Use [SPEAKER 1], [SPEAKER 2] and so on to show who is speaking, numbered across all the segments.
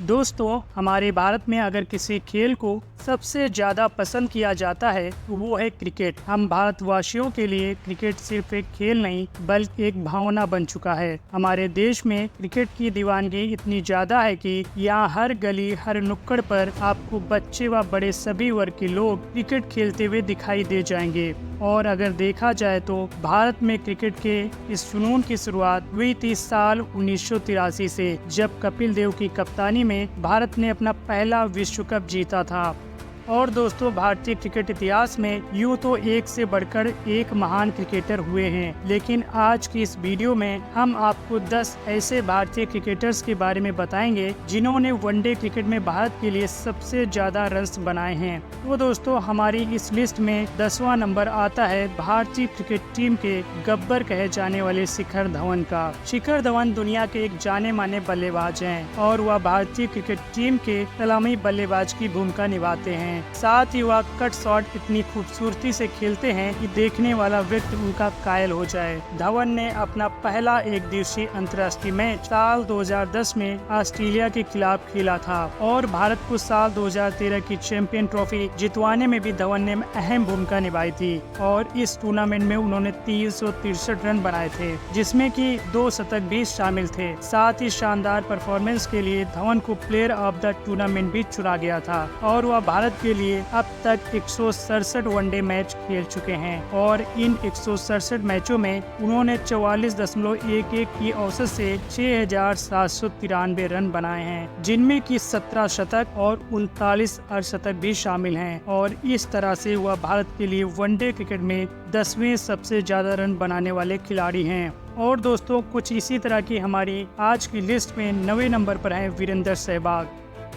[SPEAKER 1] दोस्तों, हमारे भारत में अगर किसी खेल को सबसे ज़्यादा पसंद किया जाता है तो वो है क्रिकेट। हम भारतवासियों के लिए क्रिकेट सिर्फ एक खेल नहीं बल्कि एक भावना बन चुका है। हमारे देश में क्रिकेट की दीवानगी इतनी ज़्यादा है कि यहाँ हर गली हर नुक्कड़ पर आपको बच्चे व बड़े सभी वर्ग के लोग क्रिकेट खेलते हुए दिखाई दे जाएंगे। और अगर देखा जाए तो भारत में क्रिकेट के इस जुनून की शुरुआत हुई थी साल 1983 से, जब कपिल देव की कप्तानी में भारत ने अपना पहला विश्व कप जीता था। और दोस्तों, भारतीय क्रिकेट इतिहास में यूँ तो एक से बढ़कर एक महान क्रिकेटर हुए हैं, लेकिन आज की इस वीडियो में हम आपको 10 ऐसे भारतीय क्रिकेटर्स के बारे में बताएंगे जिन्होंने वनडे क्रिकेट में भारत के लिए सबसे ज्यादा रन्स बनाए हैं। तो दोस्तों, हमारी इस लिस्ट में 10वां नंबर आता है भारतीय क्रिकेट टीम के गब्बर कहे जाने वाले शिखर धवन का। शिखर धवन दुनिया के एक जाने माने बल्लेबाज हैं और वह भारतीय क्रिकेट टीम के सलामी बल्लेबाज की भूमिका निभाते हैं। साथ ही वह कट शॉट इतनी खूबसूरती से खेलते हैं कि देखने वाला व्यक्ति उनका कायल हो जाए। धवन ने अपना पहला एक दिवसीय अंतर्राष्ट्रीय मैच साल 2010 में ऑस्ट्रेलिया के खिलाफ खेला था और भारत को साल 2013 की चैंपियन ट्रॉफी जितवाने में भी धवन ने अहम भूमिका निभाई थी। और इस टूर्नामेंट में उन्होंने 363 रन बनाए थे, जिसमें कि 2 शतक भी शामिल थे। साथ ही शानदार परफॉर्मेंस के लिए धवन को प्लेयर ऑफ द टूर्नामेंट भी चुना गया था और वह भारत के लिए अब तक 167 वनडे मैच खेल चुके हैं और इन 167 मैचों में उन्होंने 44.11 की औसत से 6,793 रन बनाए हैं, जिनमें कि 17 शतक और 39 अर्धशतक भी शामिल हैं। और इस तरह से वह भारत के लिए वनडे क्रिकेट में 10वें सबसे ज्यादा रन बनाने वाले खिलाड़ी हैं। और दोस्तों, कुछ इसी तरह की हमारी आज की लिस्ट में 9वें नंबर पर है वीरेंद्र सहवाग।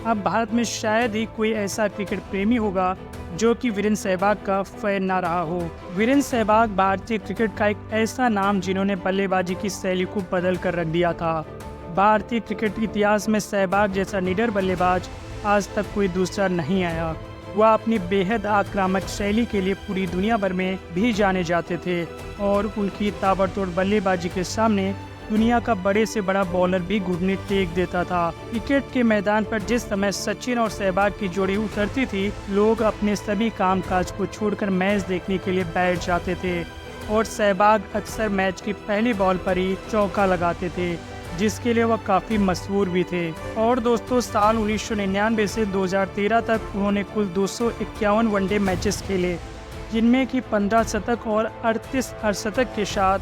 [SPEAKER 1] अब भारत में शायद ही कोई ऐसा क्रिकेट प्रेमी होगा जो कि वीरेंद्र सहवाग का फैन ना रहा हो। वीरेंद्र सहवाग भारतीय क्रिकेट का एक ऐसा नाम जिन्होंने बल्लेबाजी की शैली को बदल कर रख दिया था। भारतीय क्रिकेट इतिहास में सहवाग जैसा निडर बल्लेबाज आज तक कोई दूसरा नहीं आया। वह अपनी बेहद आक्रामक शैली के लिए पूरी दुनिया भर में भी जाने जाते थे और उनकी ताबड़तोड़ बल्लेबाजी के सामने दुनिया का बड़े से बड़ा बॉलर भी घुटने टेक देता था। क्रिकेट के मैदान पर जिस समय सचिन और सहवाग की जोड़ी उतरती थी, लोग अपने सभी कामकाज को छोड़कर मैच देखने के लिए बैठ जाते थे और सहवाग अक्सर मैच की पहली बॉल पर ही चौका लगाते थे, जिसके लिए वह काफ़ी मशहूर भी थे। और दोस्तों, साल 1999 से 2013 तक उन्होंने कुल 251 वनडे मैचेस खेले, जिनमें कि 15 शतक और 38 अर्धशतक के साथ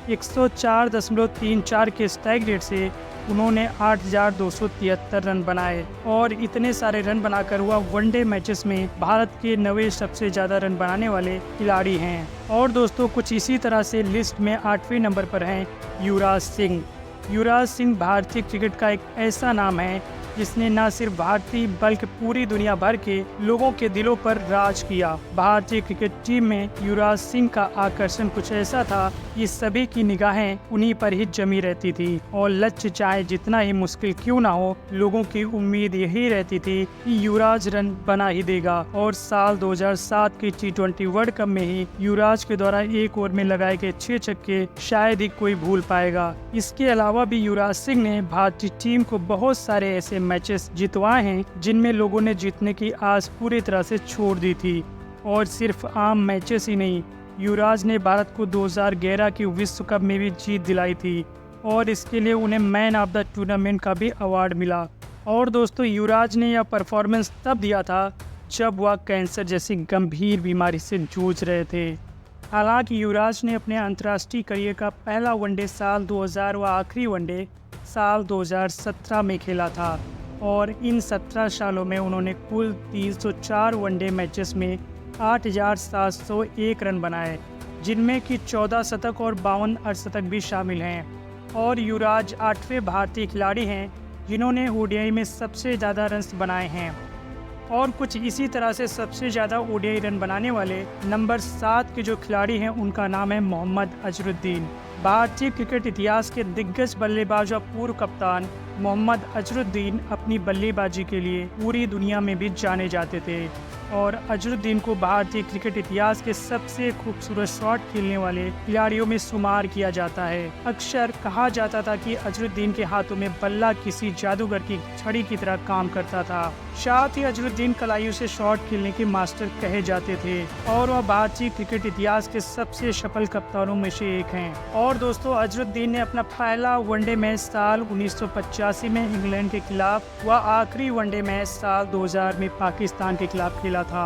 [SPEAKER 1] 104.34 के स्ट्राइक रेट से उन्होंने 8,273 रन बनाए और इतने सारे रन बनाकर वह वनडे मैचेस में भारत के 9वें सबसे ज़्यादा रन बनाने वाले खिलाड़ी हैं। और दोस्तों, कुछ इसी तरह से लिस्ट में 8वें नंबर पर हैं युवराज सिंह। युवराज सिंह भारतीय क्रिकेट का एक ऐसा नाम है जिसने न सिर्फ भारतीय बल्कि पूरी दुनिया भर के लोगों के दिलों पर राज किया। भारतीय क्रिकेट टीम में युवराज सिंह का आकर्षण कुछ ऐसा था कि सभी की निगाहें उन्हीं पर ही जमी रहती थी और लक्ष्य चाहे जितना ही मुश्किल क्यों ना हो, लोगों की उम्मीद यही रहती थी कि युवराज रन बना ही देगा। और साल 2007 के T20 वर्ल्ड कप में ही युवराज के द्वारा एक ओवर में लगाए गए 6 छक्के शायद ही कोई भूल पाएगा। इसके अलावा भी युवराज सिंह ने भारतीय टीम को बहुत सारे ऐसे मैचेस जितवाए हैं जिनमें लोगों ने जीतने की आस पूरी तरह से छोड़ दी थी। और सिर्फ आम मैचेस ही नहीं, युवराज ने भारत को 2011 की विश्व कप में भी जीत दिलाई थी और इसके लिए उन्हें मैन ऑफ द टूर्नामेंट का भी अवार्ड मिला। और दोस्तों, युवराज ने यह परफॉर्मेंस तब दिया था जब वह कैंसर जैसी गंभीर बीमारी से जूझ रहे थे। हालांकि युवराज ने अपने अंतर्राष्ट्रीय करियर का पहला वनडे साल 2000 व आखिरी वनडे साल 2017 में खेला था और इन 17 सालों में उन्होंने कुल 304 वनडे मैचेस में 8,701 रन बनाए, जिनमें कि 14 शतक और 52 अर्धशतक भी शामिल हैं। और युवराज 8वें भारतीय खिलाड़ी हैं जिन्होंने ओडीआई में सबसे ज़्यादा रन बनाए हैं। और कुछ इसी तरह से सबसे ज़्यादा ओडीआई रन बनाने वाले नंबर 7 के जो खिलाड़ी हैं उनका नाम है मोहम्मद अजरुद्दीन। भारतीय क्रिकेट इतिहास के दिग्गज बल्लेबाज और पूर्व कप्तान मोहम्मद अजरुद्दीन अपनी बल्लेबाजी के लिए पूरी दुनिया में भी जाने जाते थे और अजरुद्दीन को भारतीय क्रिकेट इतिहास के सबसे खूबसूरत शॉट खेलने वाले खिलाड़ियों में शुमार किया जाता है। अक्सर कहा जाता था कि अजरुद्दीन के हाथों में बल्ला किसी जादूगर की छड़ी की तरह काम करता था। साथ ही अजरुद्दीन कलाइयों से शॉट खेलने के मास्टर कहे जाते थे और वह भारतीय क्रिकेट इतिहास के सबसे सफल कप्तानों में से एक हैं। और दोस्तों, अजरुद्दीन ने अपना पहला वनडे मैच साल 1985 में इंग्लैंड के खिलाफ व आखिरी वनडे मैच साल 2000 में पाकिस्तान के खिलाफ खेला था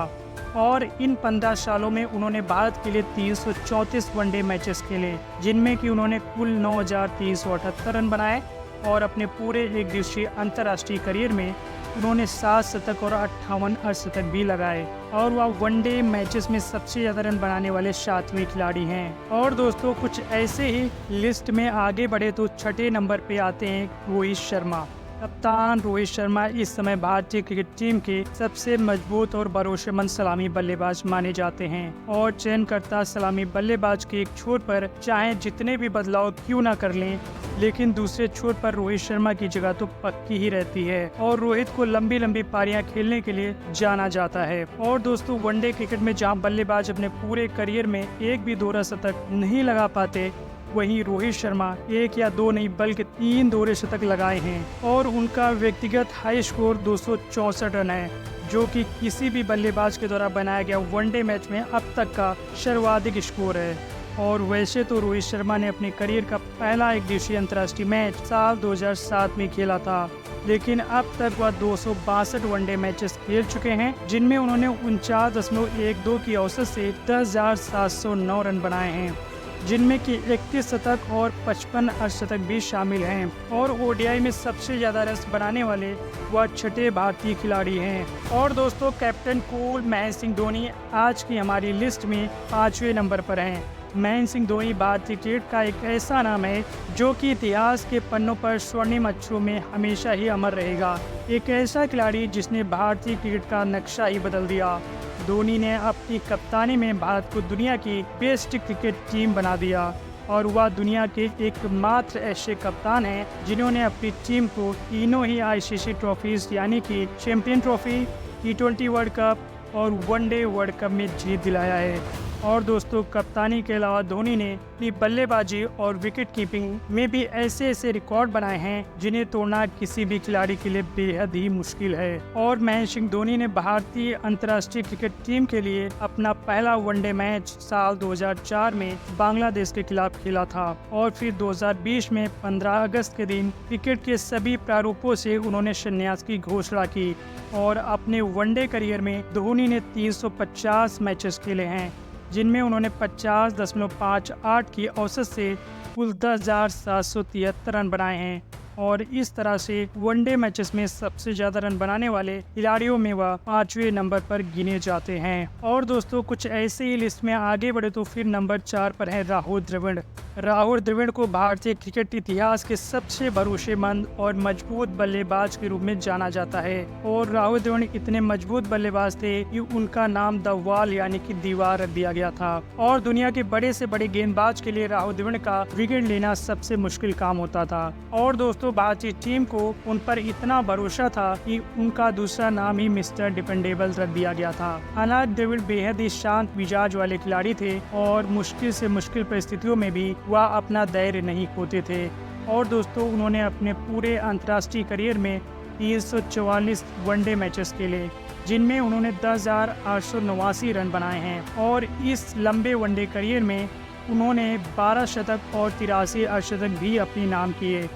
[SPEAKER 1] और इन 15 सालों में उन्होंने भारत के लिए 334 वनडे मैचेस खेले, जिनमें कि उन्होंने कुल 9,378 रन बनाए और अपने पूरे एक दिवसीय अंतर्राष्ट्रीय करियर में उन्होंने 7 शतक और 58 अर्धशतक भी लगाए और वह वनडे मैचेस में सबसे ज़्यादा रन बनाने वाले 7वें खिलाड़ी हैं। और दोस्तों, कुछ ऐसे ही लिस्ट में आगे बढ़े तो छठे नंबर पे आते हैं रोहित शर्मा। कप्तान रोहित शर्मा इस समय भारतीय क्रिकेट टीम के सबसे मजबूत और भरोसेमंद सलामी बल्लेबाज माने जाते हैं और चयनकर्ता सलामी बल्लेबाज के एक छोर पर चाहे जितने भी बदलाव क्यों ना कर लें, लेकिन दूसरे छोर पर रोहित शर्मा की जगह तो पक्की ही रहती है और रोहित को लंबी लंबी पारियां खेलने के लिए जाना जाता है। और दोस्तों, वनडे क्रिकेट में जहां बल्लेबाज अपने पूरे करियर में एक भी दोहरा शतक नहीं लगा पाते, वहीं रोहित शर्मा एक या दो नहीं बल्कि 3 दोहरे शतक लगाए हैं और उनका व्यक्तिगत हाई स्कोर 264 रन है, जो कि किसी भी बल्लेबाज के द्वारा बनाया गया वनडे मैच में अब तक का सर्वाधिक स्कोर है। और वैसे तो रोहित शर्मा ने अपने करियर का पहला एक दिवसीय अंतर्राष्ट्रीय मैच साल 2007 में खेला था, लेकिन अब तक वह 262 वनडे मैचेस खेल चुके हैं, जिनमें उन्होंने 49.12 की औसत से 10,709 रन बनाए हैं, जिनमें कि 31 शतक और 55 अर्धशतक भी शामिल हैं। और ओडीआई में सबसे ज़्यादा रन बनाने वाले वह छठे भारतीय खिलाड़ी हैं। और दोस्तों, कैप्टन कूल महेंद्र सिंह धोनी आज की हमारी लिस्ट में 5वें नंबर पर हैं। महेंद्र सिंह धोनी भारतीय क्रिकेट का एक ऐसा नाम है जो कि इतिहास के पन्नों पर स्वर्णिम अक्षरों में हमेशा ही अमर रहेगा। एक ऐसा खिलाड़ी जिसने भारतीय क्रिकेट का नक्शा ही बदल दिया। धोनी ने अपनी कप्तानी में भारत को दुनिया की बेस्ट क्रिकेट टीम बना दिया और वह दुनिया के एकमात्र ऐसे कप्तान हैं जिन्होंने अपनी टीम को तीनों ही आईसीसी ट्रॉफीज यानी कि champion trophy, T20 world cup और वनडे वर्ल्ड कप में जीत दिलाया है। और दोस्तों, कप्तानी के अलावा धोनी ने अपनी बल्लेबाजी और विकेट कीपिंग में भी ऐसे ऐसे रिकॉर्ड बनाए हैं जिन्हें तोड़ना किसी भी खिलाड़ी के लिए बेहद ही मुश्किल है। और महेंद्र सिंह धोनी ने भारतीय अंतर्राष्ट्रीय क्रिकेट टीम के लिए अपना पहला वनडे मैच साल 2004 में बांग्लादेश के खिलाफ खेला था और फिर 2020 में 15 अगस्त के दिन क्रिकेट के सभी प्रारूपों से उन्होंने संन्यास की घोषणा की और अपने वनडे करियर में धोनी ने 350 मैचेस खेले हैं, जिनमें उन्होंने 50.58 की औसत से कुल 10,773 रन बनाए हैं और इस तरह से वनडे मैचेस में सबसे ज़्यादा रन बनाने वाले खिलाड़ियों में वह 5वें नंबर पर गिने जाते हैं। और दोस्तों, कुछ ऐसे ही लिस्ट में आगे बढ़े तो फिर नंबर 4 पर है राहुल द्रविड़। राहुल द्रविड़ को भारतीय क्रिकेट इतिहास के सबसे भरोसेमंद और मजबूत बल्लेबाज के रूप में जाना जाता है और राहुल द्रविड़ इतने मजबूत बल्लेबाज थे कि उनका नाम द वॉल यानी कि दीवार रख दिया गया था और दुनिया के बड़े से बड़े गेंदबाज के लिए राहुल द्रविड़ का विकेट लेना सबसे मुश्किल काम होता था। और दोस्तों, भारतीय टीम को उन पर इतना भरोसा था कि उनका दूसरा नाम ही मिस्टर डिपेंडेबल रख दिया गया था। हालांकि द्रविड़ बेहद ही शांत मिजाज वाले खिलाड़ी थे और मुश्किल से मुश्किल परिस्थितियों में भी वह अपना धैर्य नहीं खोते थे। और दोस्तों, उन्होंने अपने पूरे अंतर्राष्ट्रीय करियर में 344 वनडे मैचेस खेले, जिनमें उन्होंने 10,889 रन बनाए हैं और इस लंबे वनडे करियर में उन्होंने 12 शतक और 83 अर्धशतक भी अपने नाम किए।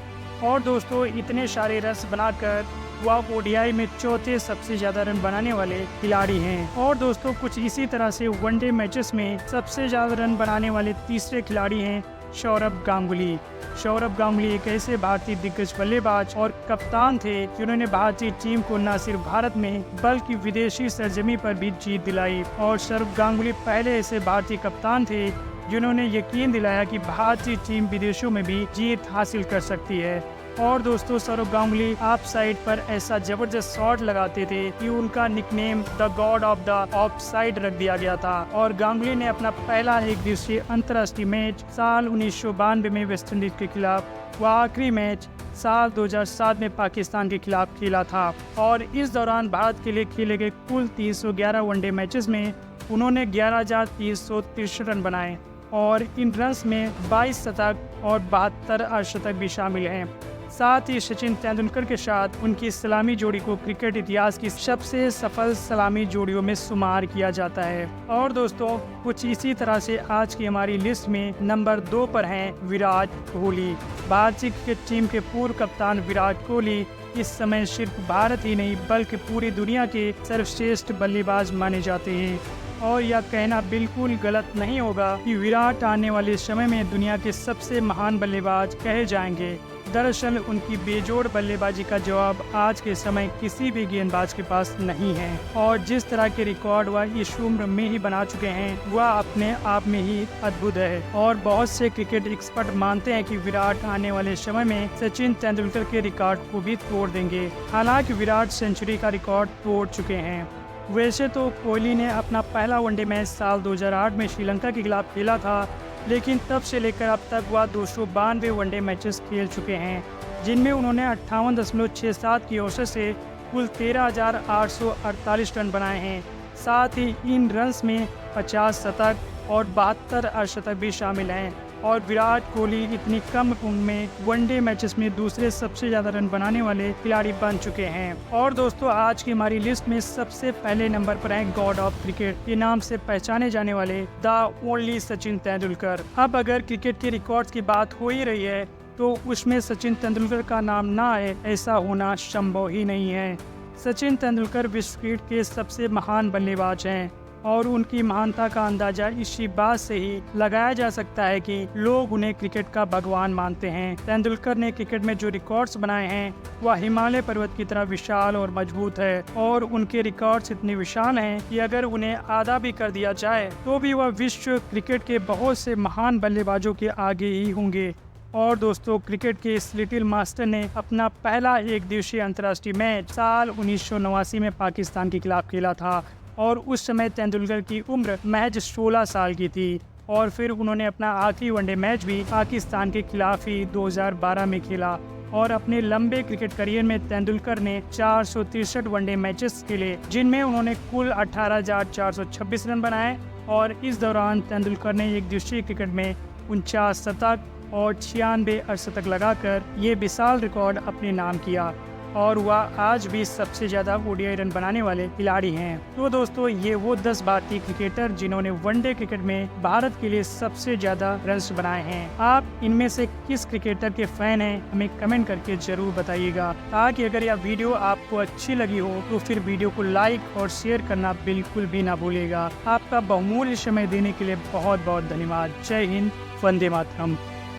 [SPEAKER 1] और दोस्तों, इतने सारे रन बनाकर वह ओडीआई में चौथे सबसे ज़्यादा रन बनाने वाले खिलाड़ी हैं। और दोस्तों, कुछ इसी तरह से वनडे मैचेस में सबसे ज़्यादा रन बनाने वाले तीसरे खिलाड़ी हैं सौरभ गांगुली। सौरभ गांगुली एक ऐसे भारतीय दिग्गज बल्लेबाज और कप्तान थे जिन्होंने भारतीय टीम को न सिर्फ भारत में बल्कि विदेशी सरजमी पर भी जीत दिलाई। और सौरभ गांगुली पहले ऐसे भारतीय कप्तान थे जिन्होंने यकीन दिलाया कि भारतीय टीम विदेशों में भी जीत हासिल कर सकती है। और दोस्तों, सौरभ गांगुली ऑफ साइड पर ऐसा जबरदस्त शॉट लगाते थे कि उनका nickname the God of the of side रख दिया गया था। और गांगुली ने अपना पहला एक दिवसीय अंतर्राष्ट्रीय मैच साल 1992 में वेस्टइंडीज के खिलाफ वह आखिरी मैच साल 2007 में पाकिस्तान के खिलाफ खेला था और इस दौरान भारत के लिए खेले गए कुल 311 वनडे मैचेस में उन्होंने 11,363 रन बनाए और इन रन्स में 22 शतक और 72 अर्धशतक भी शामिल हैं। साथ ही सचिन तेंदुलकर के साथ उनकी सलामी जोड़ी को क्रिकेट इतिहास की सबसे सफल सलामी जोड़ियों में शुमार किया जाता है। और दोस्तों, कुछ इसी तरह से आज की हमारी लिस्ट में नंबर 2 पर हैं विराट कोहली। भारतीय क्रिकेट टीम के पूर्व कप्तान विराट कोहली इस समय सिर्फ भारत ही नहीं बल्कि पूरी दुनिया के सर्वश्रेष्ठ बल्लेबाज माने जाते हैं और यह कहना बिल्कुल गलत नहीं होगा कि विराट आने वाले समय में दुनिया के सबसे महान बल्लेबाज कहे जाएंगे। दरअसल उनकी बेजोड़ बल्लेबाजी का जवाब आज के समय किसी भी गेंदबाज के पास नहीं है और जिस तरह के रिकॉर्ड वह इस उम्र में ही बना चुके हैं वह अपने आप में ही अद्भुत है। और बहुत से क्रिकेट एक्सपर्ट मानते हैं कि विराट आने वाले समय में सचिन तेंदुलकर के रिकॉर्ड को भी तोड़ देंगे। हालांकि विराट सेंचुरी का रिकॉर्ड तोड़ चुके हैं। वैसे तो कोहली ने अपना पहला वनडे मैच साल 2008 में श्रीलंका के खिलाफ खेला था, लेकिन तब से लेकर अब तक वह 292 वनडे मैचेस खेल चुके हैं, जिनमें उन्होंने 58.67 की औसत से कुल 13,848 रन बनाए हैं। साथ ही इन रन्स में 50 शतक और 72 अर्धशतक भी शामिल हैं और विराट कोहली इतनी कम उम्र में वनडे मैचेस में दूसरे सबसे ज़्यादा रन बनाने वाले खिलाड़ी बन चुके हैं। और दोस्तों, आज की हमारी लिस्ट में सबसे पहले नंबर पर हैं गॉड ऑफ क्रिकेट के नाम से पहचाने जाने वाले द ओनली सचिन तेंदुलकर। अब अगर क्रिकेट के रिकॉर्ड्स की बात हो ही रही है तो उसमें सचिन तेंदुलकर का नाम ना आए ऐसा होना संभव ही नहीं है। सचिन तेंदुलकर विश्व क्रिकेट के सबसे महान बल्लेबाज हैं और उनकी महानता का अंदाजा इसी बात से ही लगाया जा सकता है कि लोग उन्हें क्रिकेट का भगवान मानते हैं। तेंदुलकर ने क्रिकेट में जो रिकॉर्ड्स बनाए हैं वह हिमालय पर्वत की तरह विशाल और मजबूत है और उनके रिकॉर्ड्स इतने विशाल हैं कि अगर उन्हें आधा भी कर दिया जाए तो भी वह विश्व क्रिकेट के बहुत से महान बल्लेबाजों के आगे ही होंगे। और दोस्तों, क्रिकेट के इस लिटिल मास्टर ने अपना पहला एक दिवसीय अंतर्राष्ट्रीय मैच साल 1989 में पाकिस्तान के खिलाफ खेला था और उस समय तेंदुलकर की उम्र महज 16 साल की थी और फिर उन्होंने अपना आखिरी वनडे मैच भी पाकिस्तान के खिलाफ ही 2012 में खेला। और अपने लंबे क्रिकेट करियर में तेंदुलकर ने 463 वनडे मैचेस खेले, जिनमें उन्होंने कुल 18,426 रन बनाए और इस दौरान तेंदुलकर ने एक दिवसीय क्रिकेट में 49 शतक और 96 अर्धशतक लगाकर ये विशाल रिकॉर्ड अपने नाम किया और वह आज भी सबसे ज़्यादा ओडीआई रन बनाने वाले खिलाड़ी हैं। तो दोस्तों, ये वो 10 भारतीय क्रिकेटर जिन्होंने वनडे क्रिकेट में भारत के लिए सबसे ज़्यादा रन्स बनाए हैं। आप इनमें से किस क्रिकेटर के फैन हैं हमें कमेंट करके जरूर बताइएगा, ताकि अगर यह वीडियो आपको अच्छी लगी हो तो फिर वीडियो को लाइक और शेयर करना बिल्कुल भी ना भूलिएगा। आपका बहुमूल्य समय देने के लिए बहुत बहुत धन्यवाद। जय हिंद, वंदे मातरम।